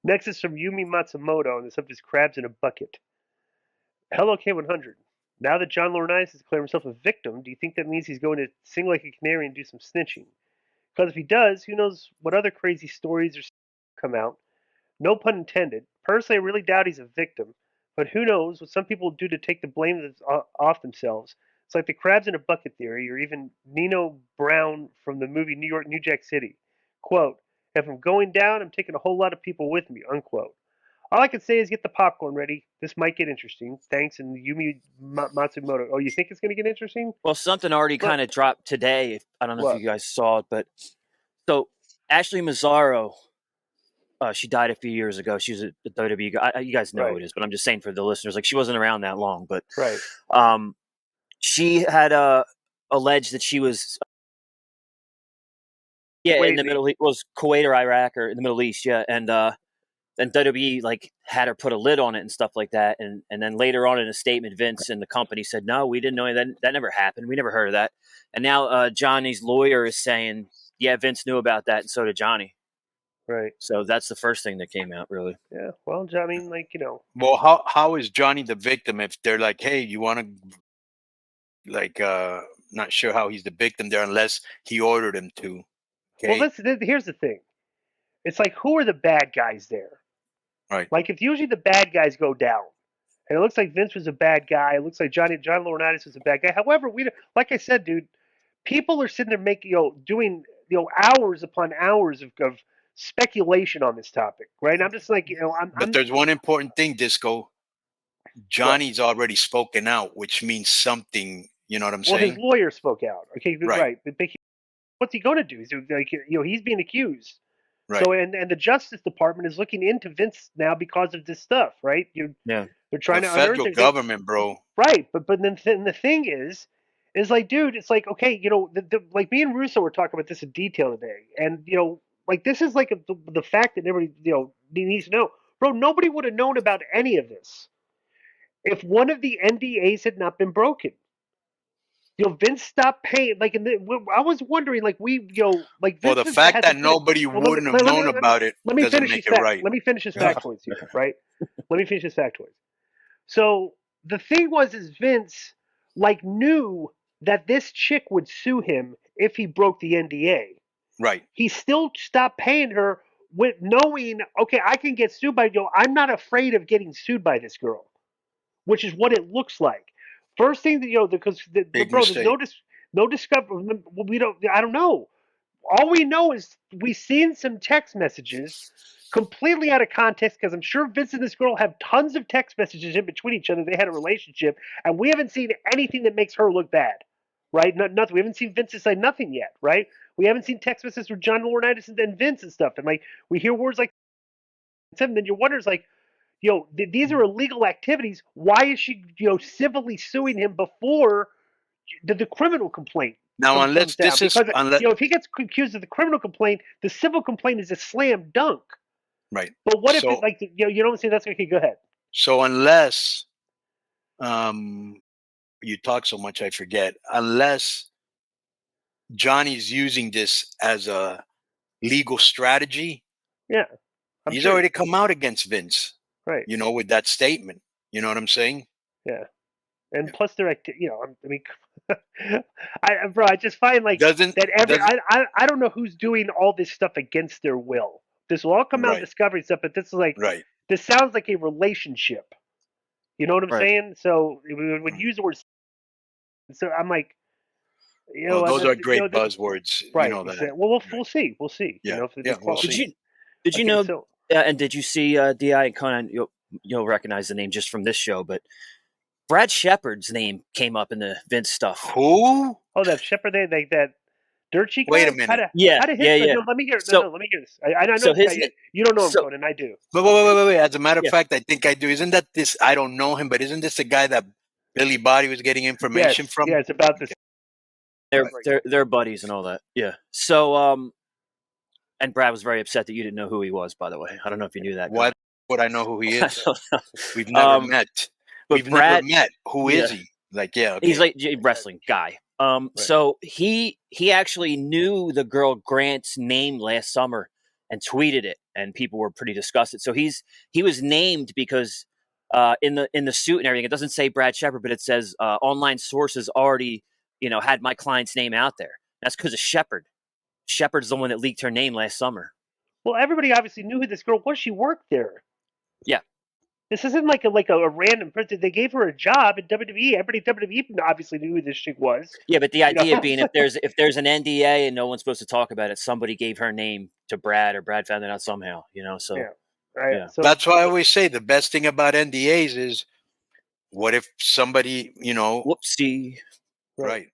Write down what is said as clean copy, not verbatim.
Next is from Yumi Matsumoto, and the subject is crabs in a bucket. Hello K100. Now that John Laurinaitis has declared himself a victim, do you think that means he's going to sing like a canary and do some snitching? Because if he does, who knows what other crazy stories or come out. No pun intended. Personally, I really doubt he's a victim, but who knows what some people do to take the blame off themselves. It's like the crabs in a bucket theory, or even Nino Brown from the movie New York, New Jack City. Quote, if I'm going down, I'm taking a whole lot of people with me, unquote. All I can say is get the popcorn ready. This might get interesting. Thanks, and Yumi Matsumoto. Oh, you think it's going to get interesting? Well, something already Look, kind of dropped today. I don't know if what? you guys saw it, but so Ashley Massaro, she died a few years ago. She was a WWE guy. You guys know who it is, but I'm just saying for the listeners, like she wasn't around that long, but Right. she had alleged that she was in the Middle East, was Kuwait or Iraq or in the Middle East, and WWE like had her put a lid on it and stuff like that, and then later on in a statement, Vince and the company said, no, we didn't know that never happened. We never heard of that. And now Johnny's lawyer is saying, yeah, Vince knew about that, and so did Johnny. Right. So that's the first thing that came out, really. Yeah. Well, I mean, like, you know. Well, how is Johnny the victim if they're like, hey, you want to, like, not sure how he's the victim there unless he ordered him to. Okay? Well, here's the thing. It's like, who are the bad guys there? Right. Like, if usually the bad guys go down, and it looks like Vince was a bad guy. It looks like John Laurinaitis was a bad guy. However, like I said, dude, people are sitting there making, doing, hours upon hours of speculation on this topic, right? And I'm just like, But there's one important thing, Disco. Johnny's already spoken out, which means something. You know what I'm saying? Well, his lawyer spoke out. Okay, right. But what's he going to do? He's like, he's being accused. Right. So and the Justice Department is looking into Vince now because of this stuff, right? Yeah. They're trying to federal government, bro. Right, but then the thing is like, dude, it's like, okay, like me and Russo were talking about this in detail today, and like this is like the fact that everybody needs to know, bro. Nobody would have known about any of this if one of the NDAs had not been broken. Vince stopped paying. Like, I was wondering, like, like, Vince, well, the fact that nobody wouldn't have known about it doesn't make it right. Let me finish his factoids here, right? Let me finish his factoids. So the thing is Vince, like, knew that this chick would sue him if he broke the NDA. Right. He still stopped paying her with knowing, okay, I can get sued by I'm not afraid of getting sued by this girl, which is what it looks like. First thing that because there's no discovery. We don't. I don't know. All we know is we've seen some text messages completely out of context, because I'm sure Vince and this girl have tons of text messages in between each other. They had a relationship, and we haven't seen anything that makes her look bad, right? Nothing. We haven't seen Vince say nothing yet, right? We haven't seen text messages from John Laurinaitis and Vince and stuff, and like we hear words like, and then you wonder, is like, these are illegal activities. Why is she, civilly suing him before the criminal complaint? Now, unless this is, if he gets accused of the criminal complaint, the civil complaint is a slam dunk. Right. But what if, like, you don't say that's okay? Go ahead. So unless, you talk so much, I forget. Unless Johnny's using this as a legal strategy. Yeah. He's already come out against Vince. Right. With that statement. You know what I'm saying? Yeah. And plus they're, I mean, I just find like I don't know who's doing all this stuff against their will. This will all come out Discovery stuff, but this is like, this sounds like a relationship. You know what I'm saying? So when you use the word, so I'm like, those are great buzzwords. Right. You know that. Well, we'll see. We'll see. Yeah. We'll see. Did you know? So, and did you see Di and Konnan? You'll recognize the name just from this show, but Brad Shepard's name came up in the Vince stuff. Who? Oh, that Shepard, that dirt cheek. Wait a minute. Let me hear. Let me hear this. I know. So you don't know him, Konnan. I do. But wait. As a matter of fact, I think I do. Isn't that this? I don't know him, but isn't this the guy that Billy Body was getting information from? Yeah, it's about this. They're buddies and all that. Yeah. So and Brad was very upset that you didn't know who he was. By the way, I don't know if you knew that. Why would I know who he is? We've never met. We've never met. Who is he? Like, okay. He's like a wrestling guy. So he actually knew the girl Grant's name last summer, tweeted it, and people were pretty disgusted. So he was named because in the suit and everything, it doesn't say Brad Shepard, but it says online sources already had my client's name out there. That's because of Shepard. Shepard's the one that leaked her name last summer. Well, everybody obviously knew who this girl was. She worked there. Yeah. This isn't like a random person. They gave her a job at WWE. Everybody at WWE obviously knew who this chick was. Yeah, but the idea being if there's an NDA and no one's supposed to talk about it, somebody gave her name to Brad, or Brad found it out somehow. So yeah. Right. Yeah. So that's why I always say the best thing about NDAs is, what if somebody, whoopsie. right?